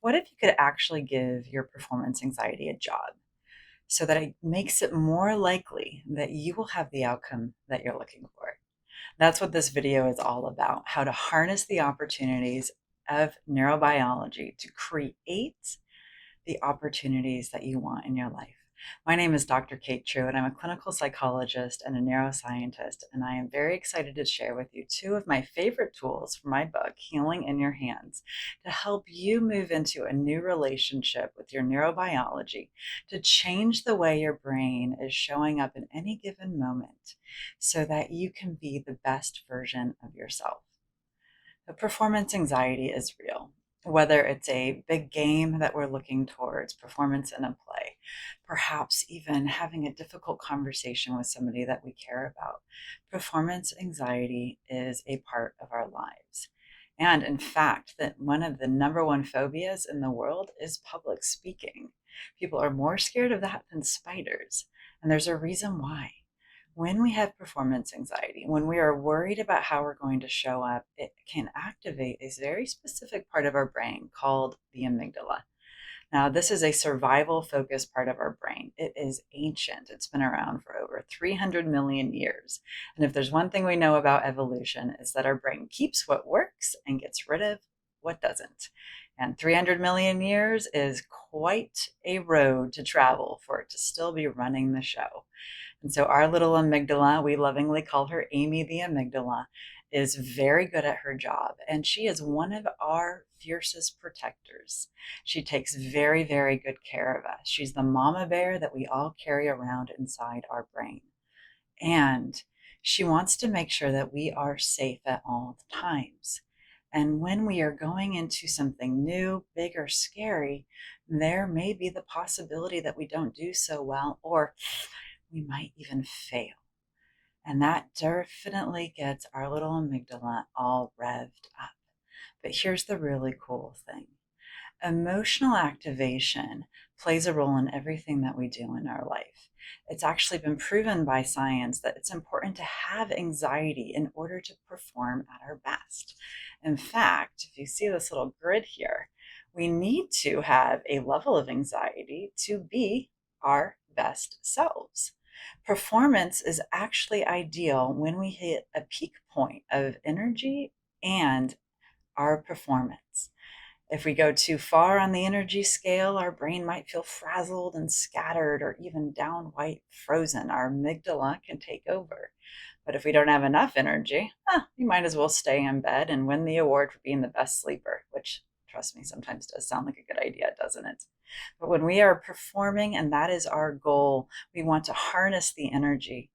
What if you could actually give your performance anxiety a job so that it makes it more likely that you will have the outcome that you're looking for? That's what this video is all about, how to harness the opportunities of neurobiology to create the opportunities that you want in your life. My name is Dr. Kate Truitt. I'm a clinical psychologist and a neuroscientist, and I am very excited to share with you two of my favorite tools from my book, Healing in Your Hands, to help you move into a new relationship with your neurobiology, to change the way your brain is showing up in any given moment so that you can be the best version of yourself. The performance anxiety is real, whether it's a big game that we're looking towards, performance in a play, perhaps even having a difficult conversation with somebody that we care about. Performance anxiety is a part of our lives. And in fact, that one of the number one phobias in the world is public speaking. People are more scared of that than spiders. And there's a reason why. When we have performance anxiety, when we are worried about how we're going to show up, it can activate a very specific part of our brain called the amygdala. Now, this is a survival focused part of our brain. It is ancient. It's been around for over 300 million years. And if there's one thing we know about evolution, is that our brain keeps what works and gets rid of what doesn't. And 300 million years is quite a road to travel for it to still be running the show. And so our little amygdala, we lovingly call her Amy the amygdala, is very good at her job. And she is one of our fiercest protectors. She takes very, very good care of us. She's the mama bear that we all carry around inside our brain. And she wants to make sure that we are safe at all times. And when we are going into something new, big, or scary, there may be the possibility that we don't do so well, or we might even fail. And that definitely gets our little amygdala all revved up. But here's the really cool thing. Emotional activation plays a role in everything that we do in our life. It's actually been proven by science that it's important to have anxiety in order to perform at our best. In fact, if you see this little grid here, we need to have a level of anxiety to be our best selves. Performance is actually ideal when we hit a peak point of energy and our performance. If we go too far on the energy scale, our brain might feel frazzled and scattered or even downright frozen. Our amygdala can take over. But if we don't have enough energy, we might as well stay in bed and win the award for being the best sleeper, which, trust me, sometimes does sound like a good idea, doesn't it? But when we are performing, and that is our goal, we want to harness the energy.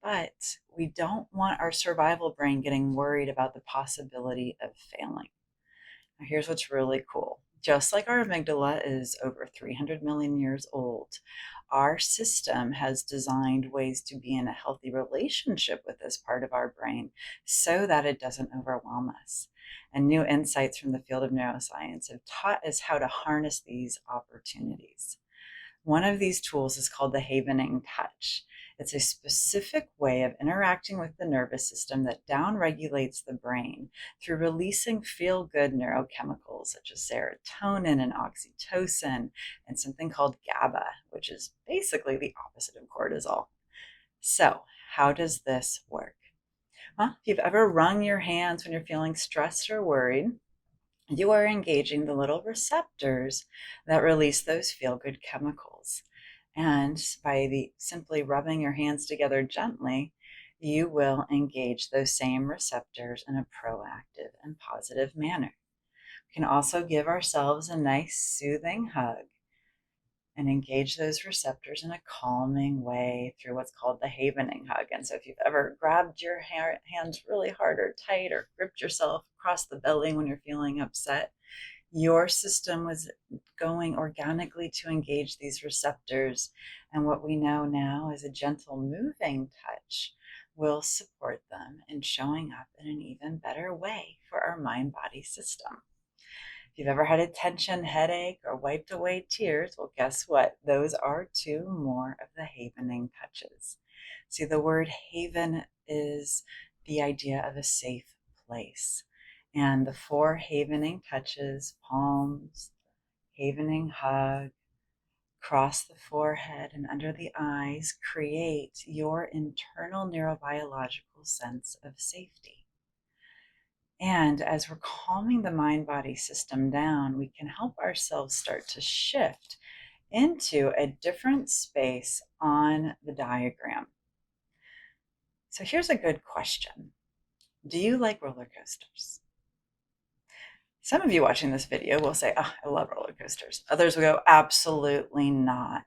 But we don't want our survival brain getting worried about the possibility of failing. Now, here's what's really cool. Just like our amygdala is over 300 million years old, our system has designed ways to be in a healthy relationship with this part of our brain so that it doesn't overwhelm us. And new insights from the field of neuroscience have taught us how to harness these opportunities. One of these tools is called the havening touch. It's a specific way of interacting with the nervous system that downregulates the brain through releasing feel-good neurochemicals such as serotonin and oxytocin and something called GABA, which is basically the opposite of cortisol. So, how does this work? Well, if you've ever wrung your hands when you're feeling stressed or worried, you are engaging the little receptors that release those feel-good chemicals. And by simply rubbing your hands together gently, you will engage those same receptors in a proactive and positive manner. We can also give ourselves a nice soothing hug and engage those receptors in a calming way through what's called the havening hug. And so if you've ever grabbed your hands really hard or tight or gripped yourself across the belly when you're feeling upset, your system was going organically to engage these receptors. And what we know now is a gentle moving touch will support them in showing up in an even better way for our mind-body system. If you've ever had a tension headache or wiped away tears, well, guess what? Those are two more of the havening touches. See, the word haven is the idea of a safe place. And the 4 havening touches, palms, havening hug, across the forehead and under the eyes, create your internal neurobiological sense of safety. And as we're calming the mind-body system down, we can help ourselves start to shift into a different space on the diagram. So here's a good question. Do you like roller coasters? Some of you watching this video will say, oh, I love roller coasters. Others will go, absolutely not.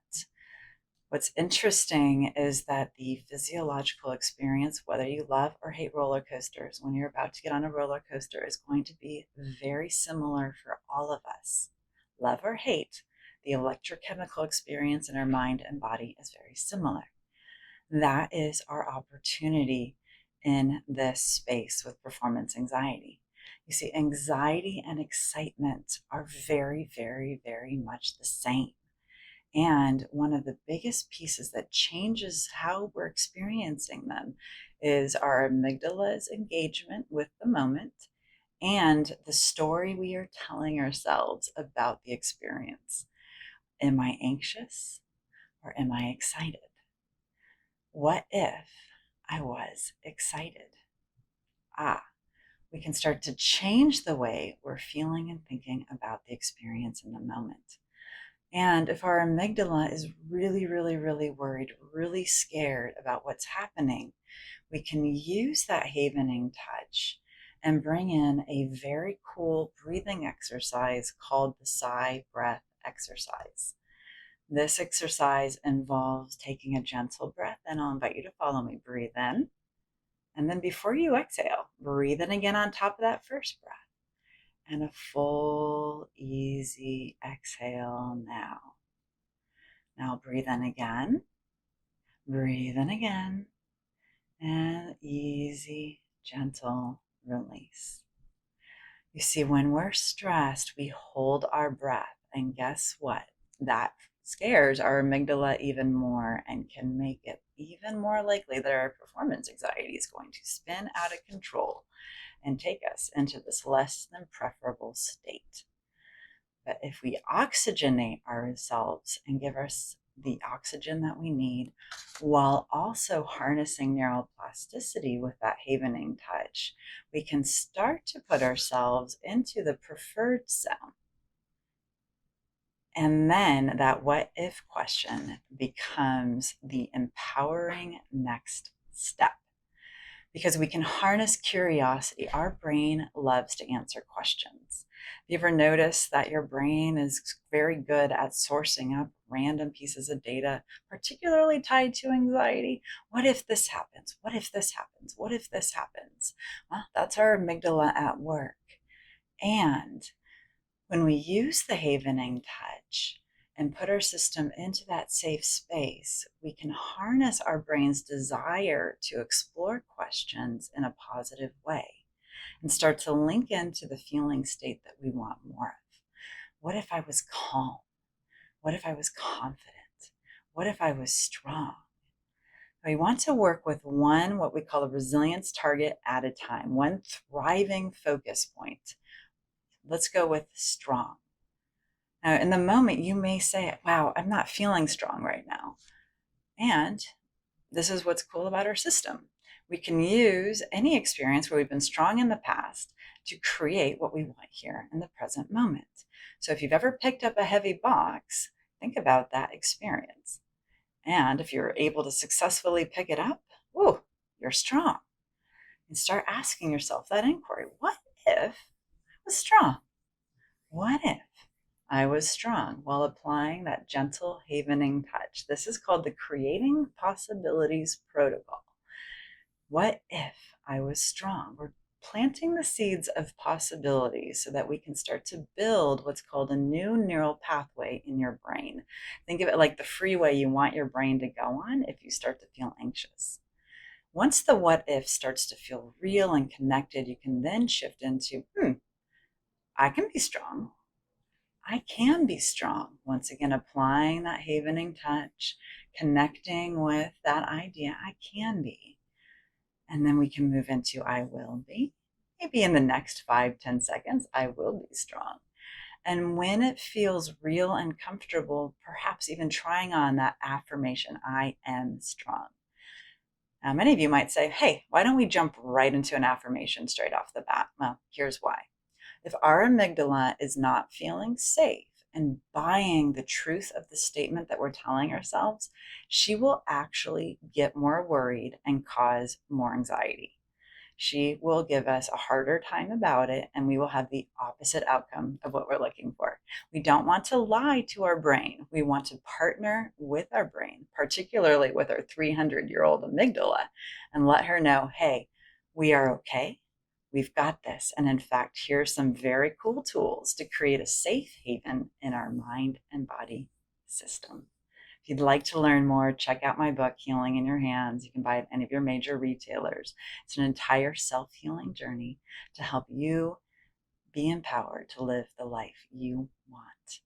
What's interesting is that the physiological experience, whether you love or hate roller coasters, when you're about to get on a roller coaster, is going to be very similar for all of us. Love or hate, the electrochemical experience in our mind and body is very similar. That is our opportunity in this space with performance anxiety. You see, anxiety and excitement are very, very, very much the same. And one of the biggest pieces that changes how we're experiencing them is our amygdala's engagement with the moment and the story we are telling ourselves about the experience. Am I anxious or am I excited? What if I was excited? We can start to change the way we're feeling and thinking about the experience in the moment. And if our amygdala is really, really, really worried, really scared about what's happening, we can use that havening touch and bring in a very cool breathing exercise called the sigh breath exercise. This exercise involves taking a gentle breath, and I'll invite you to follow me. Breathe in. And then before you exhale, breathe in again on top of that first breath. And a full, easy exhale now. Now breathe in again. Breathe in again. And easy, gentle release. You see, when we're stressed, we hold our breath. And guess what? That scares our amygdala even more and can make it even more likely that our performance anxiety is going to spin out of control and take us into this less than preferable state. But if we oxygenate ourselves and give us the oxygen that we need, while also harnessing neuroplasticity with that havening touch, we can start to put ourselves into the preferred zone. And then that what if question becomes the empowering next step. Because we can harness curiosity. Our brain loves to answer questions. Have you ever noticed that your brain is very good at sourcing up random pieces of data, particularly tied to anxiety? What if this happens? What if this happens? What if this happens? Well, that's our amygdala at work. And when we use the havening touch and put our system into that safe space, we can harness our brain's desire to explore questions in a positive way and start to link into the feeling state that we want more of. What if I was calm? What if I was confident? What if I was strong? We want to work with one, what we call a resilience target at a time, one thriving focus point. Let's go with strong. Now, in the moment, you may say, wow, I'm not feeling strong right now. And this is what's cool about our system. We can use any experience where we've been strong in the past to create what we want here in the present moment. So if you've ever picked up a heavy box, think about that experience. And if you're able to successfully pick it up, whoa, you're strong. And start asking yourself that inquiry. What if I was strong? What if I was strong while applying that gentle havening touch? This is called the Creating Possibilities Protocol. What if I was strong? We're planting the seeds of possibilities so that we can start to build what's called a new neural pathway in your brain. Think of it like the freeway you want your brain to go on if you start to feel anxious. Once the what if starts to feel real and connected, you can then shift into, I can be strong. I can be strong. Once again, applying that havening touch, connecting with that idea, I can be. And then we can move into I will be. Maybe in the next 5-10 seconds, I will be strong. And when it feels real and comfortable, perhaps even trying on that affirmation, I am strong. Now, many of you might say, hey, why don't we jump right into an affirmation straight off the bat? Well, here's why. If our amygdala is not feeling safe and buying the truth of the statement that we're telling ourselves, she will actually get more worried and cause more anxiety. She will give us a harder time about it, and we will have the opposite outcome of what we're looking for. We don't want to lie to our brain. We want to partner with our brain, particularly with our 300-year-old amygdala, and let her know, hey, we are okay. We've got this. And in fact, here's some very cool tools to create a safe haven in our mind and body system. If you'd like to learn more, check out my book, Healing in Your Hands. You can buy it at any of your major retailers. It's an entire self-healing journey to help you be empowered to live the life you want.